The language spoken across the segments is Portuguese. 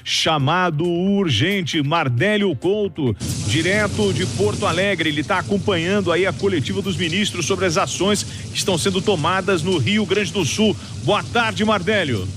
chamado urgente. Mardélio Couto, direto de Porto Alegre, ele está acompanhando aí a coletiva dos ministros sobre as ações que estão sendo tomadas no Rio Grande do Sul. Boa tarde, Mardélio.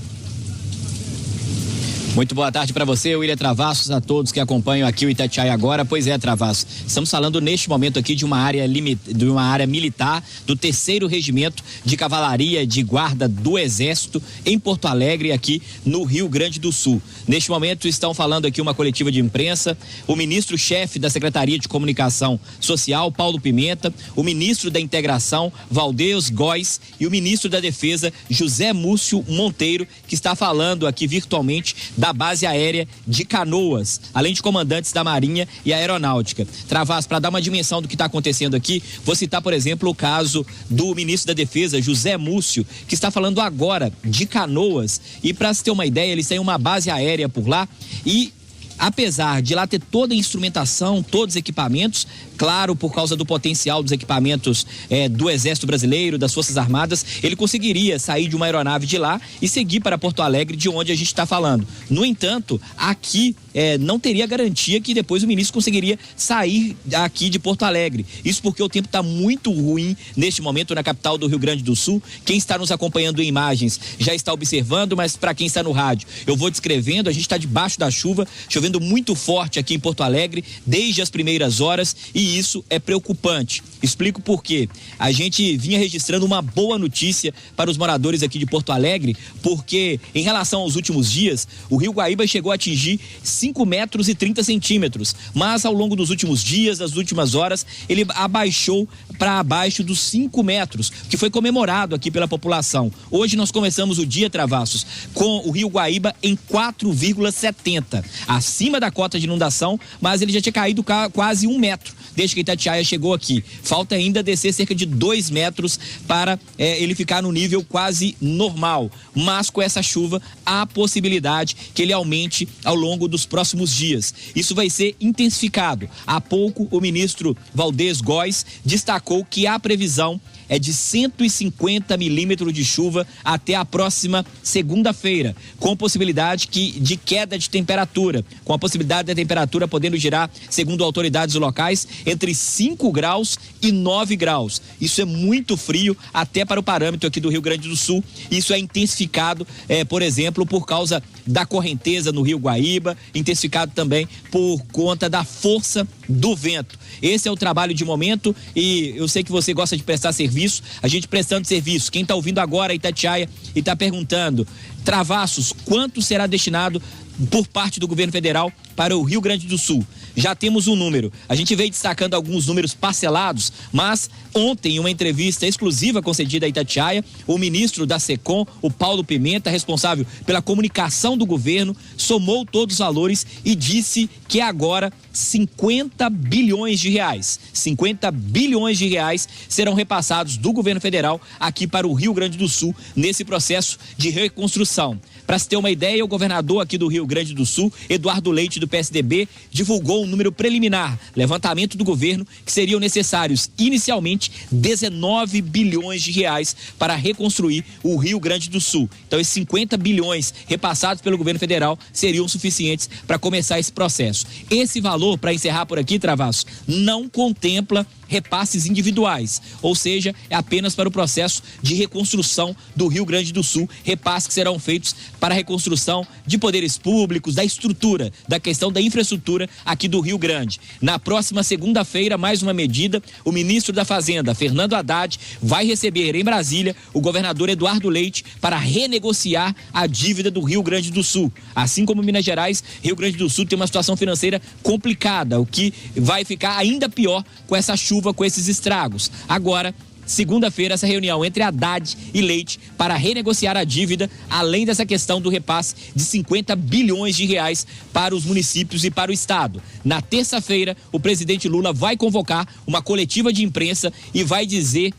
Muito boa tarde para você, William Travassos, a todos que acompanham aqui o Itatiaia agora. Pois é, Travassos, estamos falando neste momento aqui de uma área militar do 3º Regimento de Cavalaria de Guarda do Exército em Porto Alegre, aqui no Rio Grande do Sul. Neste momento estão falando aqui uma coletiva de imprensa, o ministro-chefe da Secretaria de Comunicação Social, Paulo Pimenta, o ministro da Integração, Valdez Góes, e o ministro da Defesa, José Múcio Monteiro, que está falando aqui virtualmente da base aérea de Canoas, além de comandantes da Marinha e Aeronáutica. Travassos, para dar uma dimensão do que está acontecendo aqui, vou citar, por exemplo, o caso do ministro da Defesa, José Múcio, que está falando agora de Canoas, e para se ter uma ideia, eles têm uma base aérea por lá e, apesar de lá ter toda a instrumentação, todos os equipamentos, claro, por causa do potencial dos equipamentos do Exército Brasileiro, das Forças Armadas, ele conseguiria sair de uma aeronave de lá e seguir para Porto Alegre, de onde a gente está falando. No entanto, aqui não teria garantia que depois o ministro conseguiria sair aqui de Porto Alegre. Isso porque o tempo está muito ruim neste momento na capital do Rio Grande do Sul. Quem está nos acompanhando em imagens já está observando, mas para quem está no rádio, eu vou descrevendo. A gente está debaixo da chuva, chovendo muito forte aqui em Porto Alegre desde as primeiras horas, e isso é preocupante. Explico por quê. A gente vinha registrando uma boa notícia para os moradores aqui de Porto Alegre, porque em relação aos últimos dias, o Rio Guaíba chegou a atingir 5 metros e 30 centímetros, mas ao longo dos últimos dias, das últimas horas, ele abaixou para abaixo dos 5 metros, que foi comemorado aqui pela população. Hoje nós começamos o dia, Travassos, com o Rio Guaíba em 4,70, acima da cota de inundação, mas ele já tinha caído quase 1 metro desde que Itatiaia chegou aqui. Falta ainda descer cerca de 2 metros para ele ficar no nível quase normal. Mas com essa chuva, há a possibilidade que ele aumente ao longo dos próximos dias. Isso vai ser intensificado. Há pouco, o ministro Valdez Góes destacou que a previsão é de 150 milímetros de chuva até a próxima segunda-feira, com possibilidade de queda de temperatura, com a possibilidade da temperatura podendo girar, segundo autoridades locais, entre 5 graus e 9 graus. Isso é muito frio até para o parâmetro aqui do Rio Grande do Sul. Isso é intensificado, por exemplo, por causa da correnteza no Rio Guaíba, intensificado também por conta da força do vento. Esse é o trabalho de momento e eu sei que você gosta de prestar serviço, a gente prestando serviço. Quem está ouvindo agora Itatiaia e está perguntando, Travassos, quanto será destinado por parte do governo federal para o Rio Grande do Sul? Já temos um número. A gente veio destacando alguns números parcelados, mas ontem, em uma entrevista exclusiva concedida a Itatiaia, o ministro da SECOM, o Paulo Pimenta, responsável pela comunicação do governo, somou todos os valores e disse que agora 50 bilhões de reais. 50 bilhões de reais serão repassados do governo federal aqui para o Rio Grande do Sul nesse processo de reconstrução. Para se ter uma ideia, o governador aqui do Rio Grande do Sul, Eduardo Leite, do PSDB, divulgou um número preliminar, levantamento do governo, que seriam necessários inicialmente 19 bilhões de reais para reconstruir o Rio Grande do Sul. Então, esses 50 bilhões repassados pelo governo federal seriam suficientes para começar esse processo. Esse valor, para encerrar por aqui, Travassos, não contempla repasses individuais, ou seja, é apenas para o processo de reconstrução do Rio Grande do Sul, repasses que serão feitos para a reconstrução de poderes públicos, da estrutura, da questão da infraestrutura aqui do Rio Grande. Na próxima segunda-feira, mais uma medida, o ministro da Fazenda, Fernando Haddad, vai receber em Brasília o governador Eduardo Leite para renegociar a dívida do Rio Grande do Sul. Assim como Minas Gerais, Rio Grande do Sul tem uma situação financeira complicada, o que vai ficar ainda pior com essa chuva, com esses estragos. Agora, segunda-feira, essa reunião entre Haddad e Leite para renegociar a dívida, além dessa questão do repasse de 50 bilhões de reais para os municípios e para o estado. Na terça-feira, o presidente Lula vai convocar uma coletiva de imprensa e vai dizer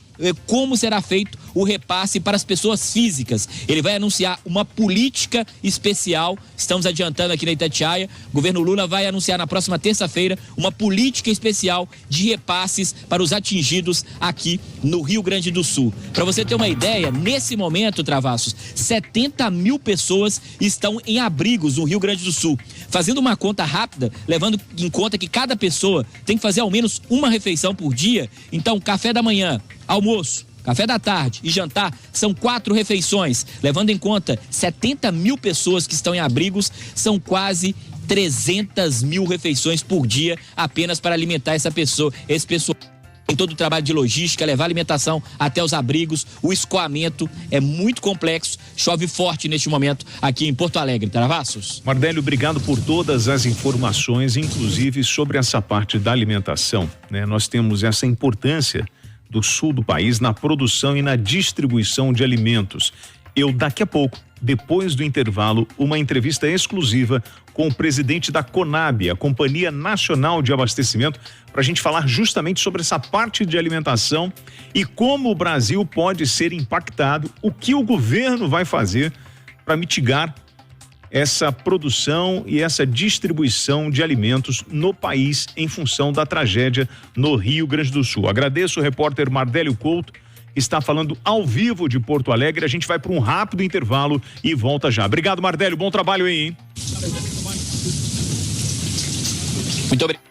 como será feito o repasse para as pessoas físicas. Ele vai anunciar uma política especial, estamos adiantando aqui na Itatiaia, o governo Lula vai anunciar na próxima terça-feira uma política especial de repasses para os atingidos aqui no Rio Grande do Sul. Para você ter uma ideia, nesse momento, Travassos, 70 mil pessoas estão em abrigos no Rio Grande do Sul. Fazendo uma conta rápida, levando em conta que cada pessoa tem que fazer ao menos uma refeição por dia, então café da manhã, almoço, café da tarde e jantar são 4 refeições. Levando em conta 70 mil pessoas que estão em abrigos, são quase 300 mil refeições por dia apenas para alimentar esse pessoal. Em todo o trabalho de logística, levar alimentação até os abrigos, o escoamento é muito complexo, chove forte neste momento aqui em Porto Alegre. Travassos? Mardélio, obrigado por todas as informações, inclusive sobre essa parte da alimentação, né? Nós temos essa importância do sul do país na produção e na distribuição de alimentos. Eu, daqui a pouco, depois do intervalo, uma entrevista exclusiva com o presidente da CONAB, a Companhia Nacional de Abastecimento, para a gente falar justamente sobre essa parte de alimentação e como o Brasil pode ser impactado, o que o governo vai fazer para mitigar essa produção e essa distribuição de alimentos no país em função da tragédia no Rio Grande do Sul. Agradeço o repórter Mardélio Couto, que está falando ao vivo de Porto Alegre. A gente vai para um rápido intervalo e volta já. Obrigado, Mardélio. Bom trabalho aí, hein? Muito obrigado.